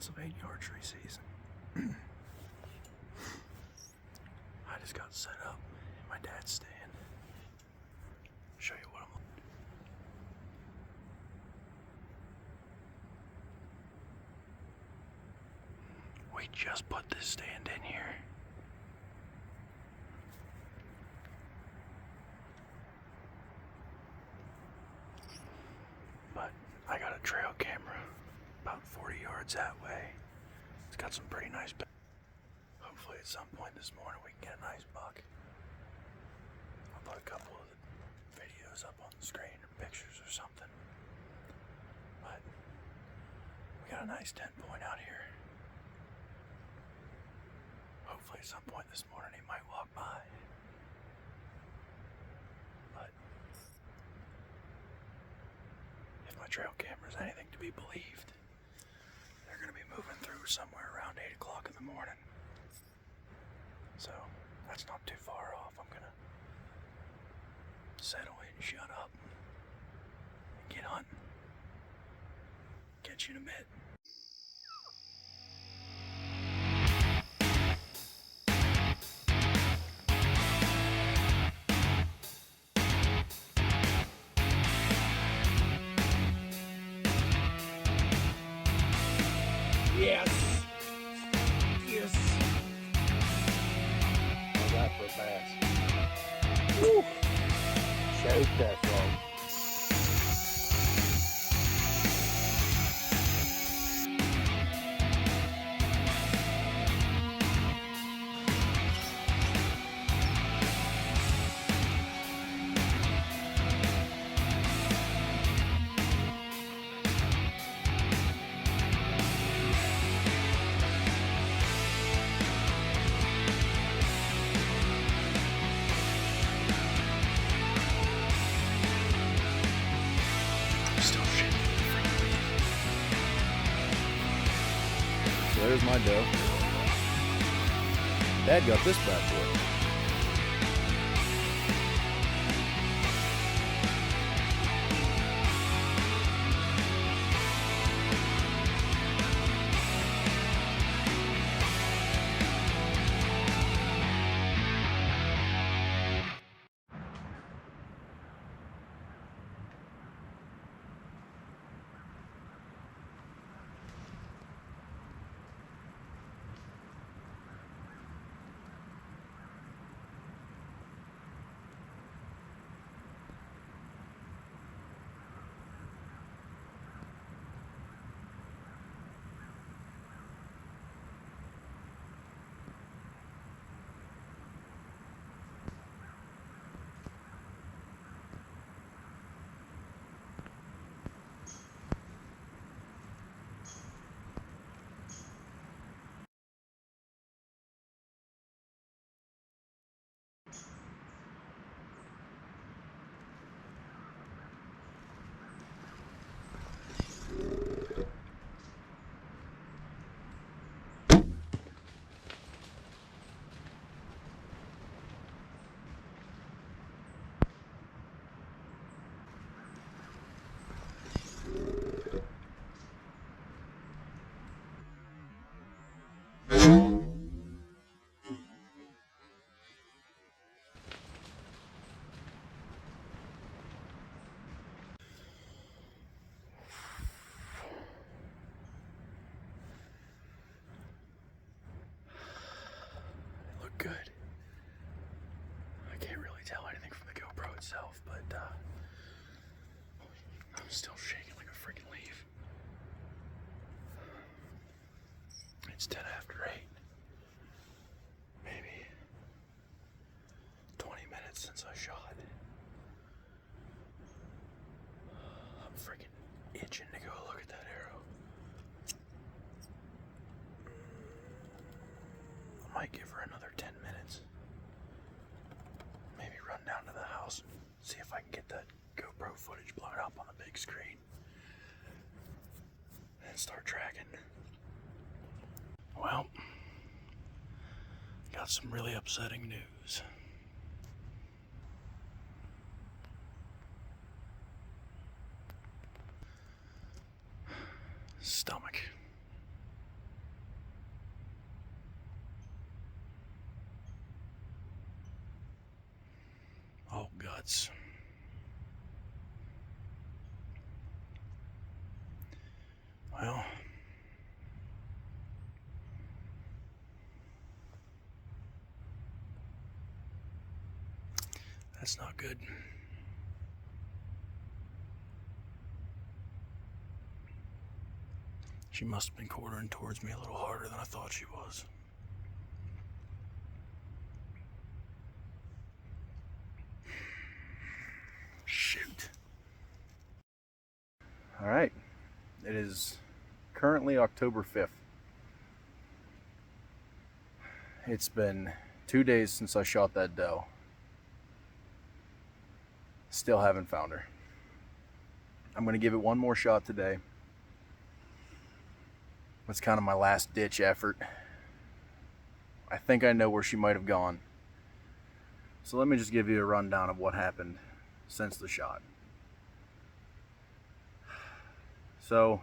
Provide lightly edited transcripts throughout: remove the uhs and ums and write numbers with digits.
Pennsylvania archery season. I just got set up in my dad's stand. Show you what I'm looking. We just put this stand in here. But I got a trail camera about 40 yards that way. It's got some pretty nice. Hopefully at some point this morning we can get a nice buck. I'll put a couple of the videos up on the screen or pictures or something. But we got a nice 10-point out here. Hopefully at some point this morning he might walk by. But if my trail camera is anything to be believed, they're going to be moving through somewhere around 8 o'clock in the morning. So that's not too far off. I'm going to settle in, shut up, and get hunting. Catch you in a bit. Yes! Yes! How's that for a pass? Woo! Shake that frog. There's my doe. Dad got this bad boy. Good. I can't really tell anything from the GoPro itself, but I'm still shaking like a freaking leaf. It's 10 after 8. Maybe 20 minutes since I shot. I'm freaking itching to go look at that arrow. I might give her another 10 minutes. Maybe run down to the house and see if I can get that GoPro footage blown up on the big screen. And start tracking. Well, got some really upsetting news. Stomach. Oh, guts. Well, that's not good. She must have been quartering towards me a little harder than I thought she was. Shoot. All right. It is currently October 5th. It's been 2 days since I shot that doe. Still haven't found her. I'm going to give it one more shot today. That's kind of my last ditch effort. I think I know where she might have gone. So let me just give you a rundown of what happened since the shot. So,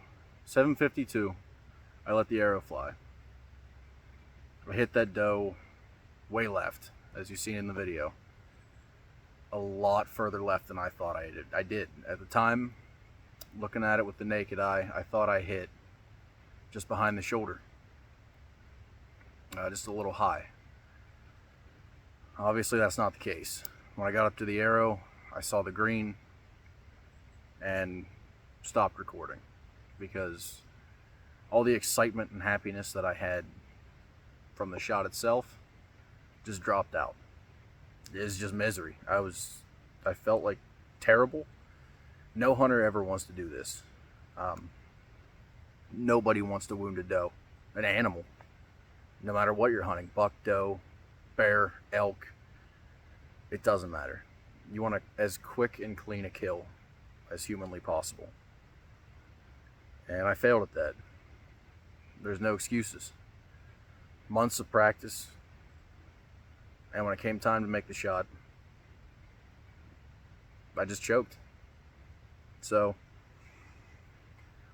7:52, I let the arrow fly. I hit that doe way left, as you've seen in the video. A lot further left than I thought I did. At the time, looking at it with the naked eye, I thought I hit just behind the shoulder. Just a little high. Obviously that's not the case. When I got up to the arrow, I saw the green and stopped recording because all the excitement and happiness that I had from the shot itself just dropped out. It's just misery. I felt like terrible. No hunter ever wants to do this. Nobody wants to wound a doe, an animal, no matter what you're hunting, buck, doe, bear, elk, it doesn't matter. You want as quick and clean a kill as humanly possible. And I failed at that. There's no excuses. Months of practice, and when it came time to make the shot, I just choked. So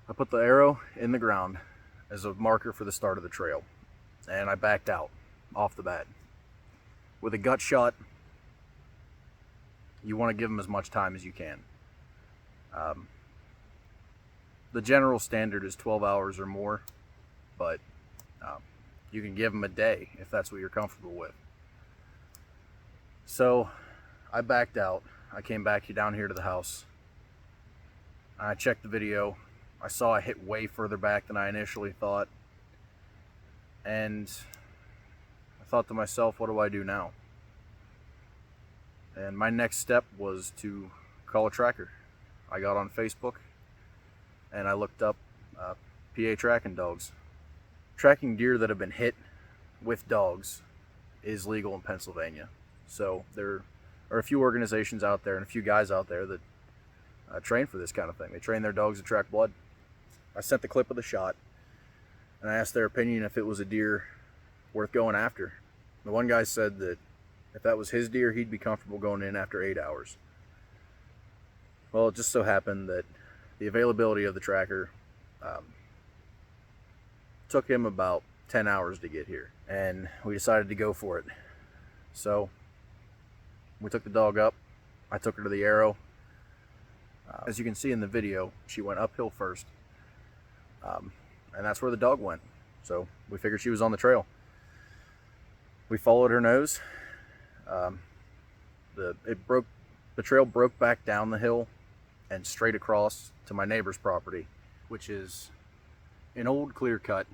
I put the arrow in the ground as a marker for the start of the trail, and I backed out off the bat. With a gut shot, you want to give them as much time as you can. The general standard is 12 hours or more, but you can give them a day if that's what you're comfortable with. So I backed out. I came back down here to the house. I checked the video. I saw I hit way further back than I initially thought. And I thought to myself, what do I do now? And my next step was to call a tracker. I got on Facebook and I looked up PA tracking dogs. Tracking deer that have been hit with dogs is legal in Pennsylvania. So there are a few organizations out there and a few guys out there that train for this kind of thing. They train their dogs to track blood. I sent the clip of the shot and I asked their opinion if it was a deer worth going after. The one guy said that if that was his deer, he'd be comfortable going in after 8 hours. Well, it just so happened that the availability of the tracker took him about 10 hours to get here, and we decided to go for it. So we took the dog up. I took her to the arrow. As you can see in the video, she went uphill first, and that's where the dog went. So we figured she was on the trail. We followed her nose. The trail broke back down the hill and straight across to my neighbor's property, which is an old clear cut.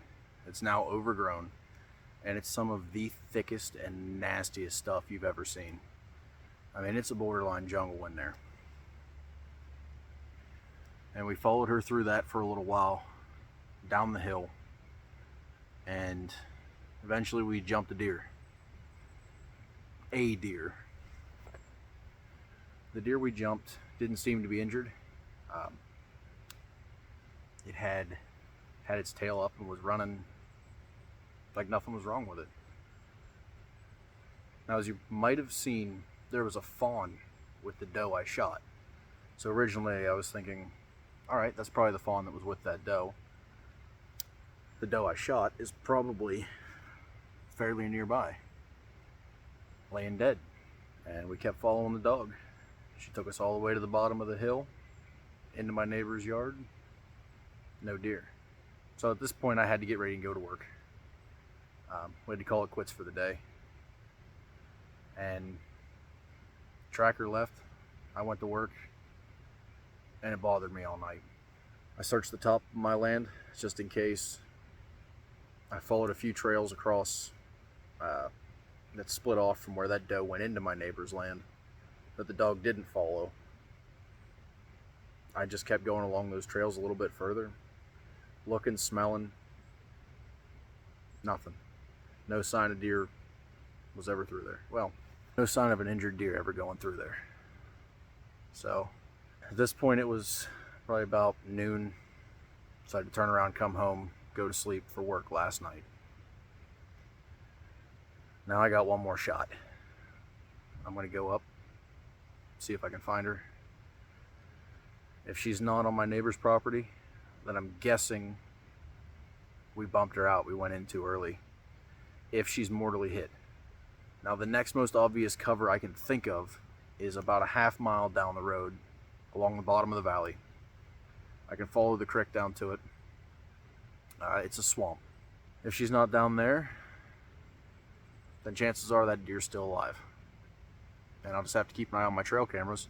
It's now overgrown, and it's some of the thickest and nastiest stuff you've ever seen. I mean, it's a borderline jungle in there. And we followed her through that for a little while, down the hill, and eventually we jumped a deer. A deer. The deer we jumped didn't seem to be injured. It had its tail up and was running like nothing was wrong with it. Now, as you might have seen, there was a fawn with the doe I shot. So originally I was thinking, all right, that's probably the fawn that was with that doe. The doe I shot is probably fairly nearby, laying dead. And we kept following the dog. She took us all the way to the bottom of the hill, into my neighbor's yard. No deer. So at this point, I had to get ready and go to work. We had to call it quits for the day. And tracker left. I went to work, and it bothered me all night. I searched the top of my land just in case. I followed a few trails across that split off from where that doe went into my neighbor's land that the dog didn't follow. I just kept going along those trails a little bit further, looking, smelling, nothing. No sign of deer was ever through there. Well, no sign of an injured deer ever going through there. So at this point, it was probably about noon. So I had to turn around, come home, go to sleep for work last night. Now I got one more shot. I'm gonna go up, see if I can find her. If she's not on my neighbor's property, then I'm guessing we bumped her out. We went in too early. If she's mortally hit. Now the next most obvious cover I can think of is about a half mile down the road along the bottom of the valley. I can follow the creek down to it. It's a swamp. If she's not down there, then chances are that deer's still alive. And I'll just have to keep an eye on my trail cameras,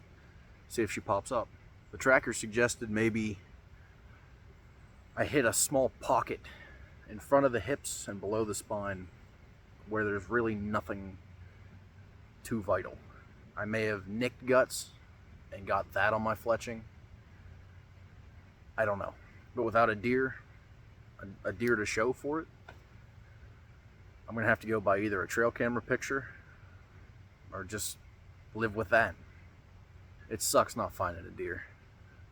see if she pops up. The tracker suggested maybe I hit a small pocket in front of the hips and below the spine where there's really nothing too vital. I may have nicked guts and got that on my fletching. I don't know. But without a deer to show for it, I'm gonna have to go by either a trail camera picture or just live with that. It sucks not finding a deer.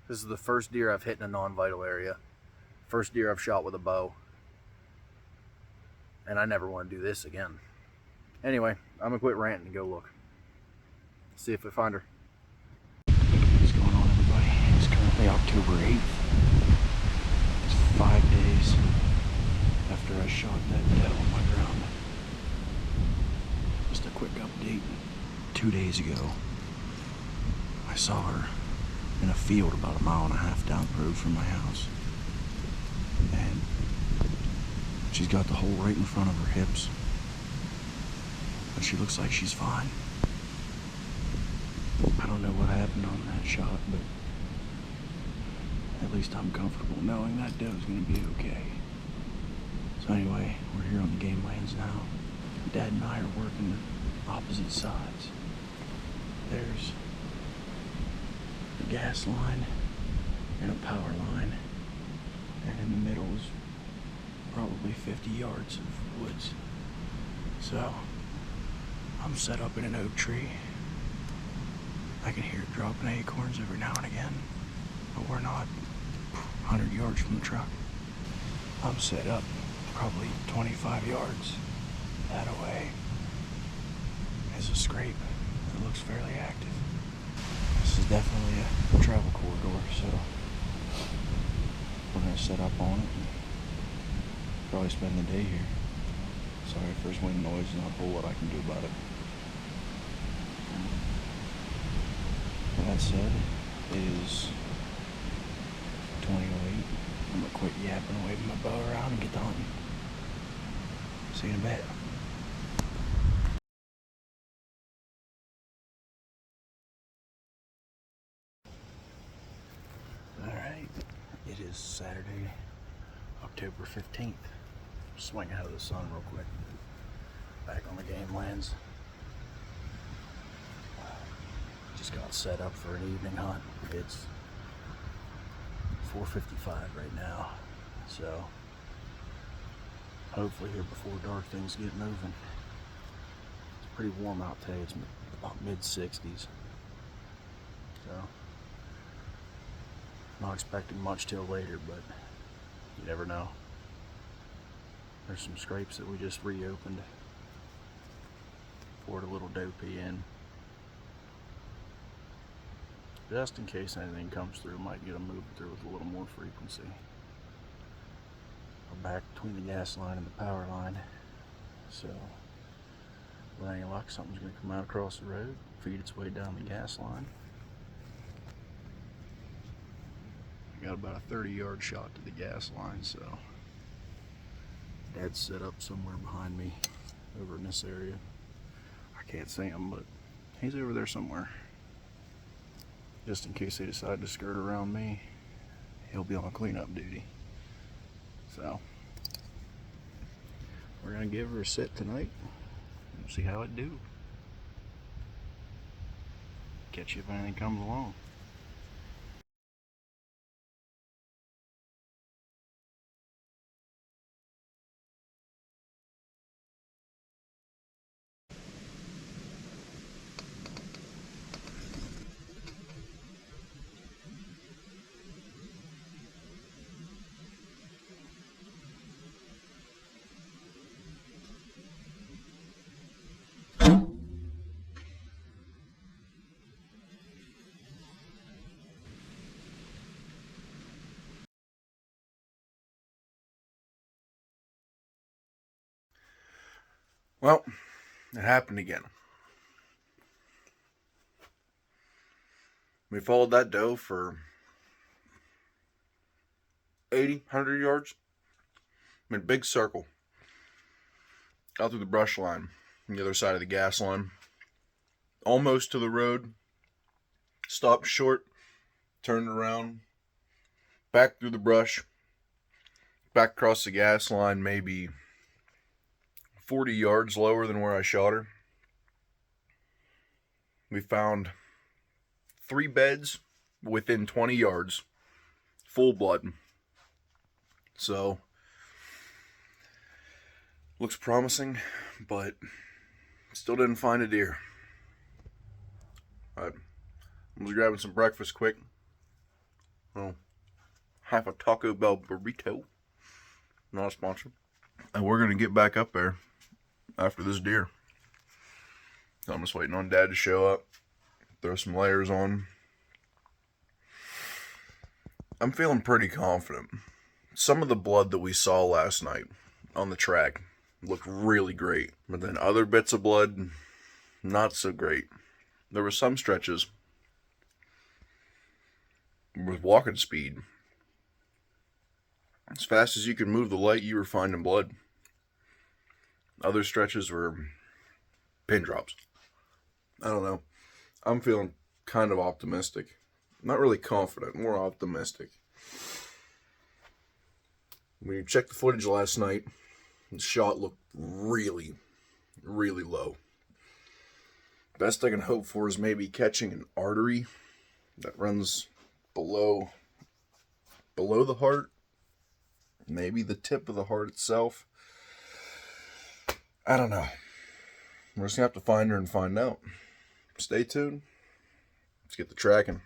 This is the first deer I've hit in a non-vital area. First deer I've shot with a bow. And I never want to do this again. Anyway, I'm gonna quit ranting and go look. See if I find her. What's going on, everybody? It's currently October 8th. It's 5 days after I shot that doe on my ground. Just a quick update. 2 days ago, I saw her in a field about 1.5 miles down the road from my house. And she's got the hole right in front of her hips. But she looks like she's fine. I don't know what happened on that shot, but at least I'm comfortable knowing that doe's gonna be okay. So anyway, we're here on the game lands now. Dad and I are working opposite sides. There's a gas line and a power line, and in the middle is probably 50 yards of woods. So I'm set up in an oak tree. I can hear it dropping acorns every now and again, but we're not 100 yards from the truck. I'm set up probably 25 yards that away. There's a scrape that looks fairly active. This is definitely a travel corridor, so we're gonna set up on it and probably spend the day here. Sorry if there's wind noise, not a whole lot I can do about it. That said, it is 20:08. I'm gonna quit yapping and waving my bow around and get to hunting. See you in a bit. Alright, it is Saturday, October 15th. Swing out of the sun real quick. Back on the game lands. Just got set up for an evening hunt. It's 4:55 right now, so hopefully here before dark things get moving. It's pretty warm out today. It's about mid-60s, so not expecting much till later, but you never know. There's some scrapes that we just reopened. Poured a little doe pee in. Just in case anything comes through, might get them moving through with a little more frequency. We're back between the gas line and the power line, so with any luck, something's going to come out across the road, feed its way down the gas line, Got about a 30-yard shot to the gas line, so Dad's set up somewhere behind me over in this area. I can't see him, but he's over there somewhere. Just in case they decide to skirt around me, he'll be on cleanup duty. So we're gonna give her a sit tonight and see how it do. Catch you if anything comes along. Well, it happened again. We followed that doe for 80, 100 yards. In a big circle. Out through the brush line. On the other side of the gas line. Almost to the road. Stopped short. Turned around. Back through the brush. Back across the gas line, maybe 40 yards lower than where I shot her. We found 3 beds within 20 yards. Full blood. So, looks promising, but still didn't find a deer. I was grabbing some breakfast quick. Oh, half a Taco Bell burrito. Not a sponsor. And we're going to get back up there after this deer. So I'm just waiting on Dad to show up. Throw some layers on. I'm feeling pretty confident. Some of the blood that we saw last night on the track looked really great. But then other bits of blood, not so great. There were some stretches with walking speed. As fast as you could move the light, you were finding blood. Other stretches were pin drops. I don't know. I'm feeling kind of optimistic. Not really confident, more optimistic. When you checked the footage last night, the shot looked really, really low. Best I can hope for is maybe catching an artery that runs below the heart. Maybe the tip of the heart itself. I don't know. We're just going to have to find her and find out. Stay tuned. Let's get the tracking.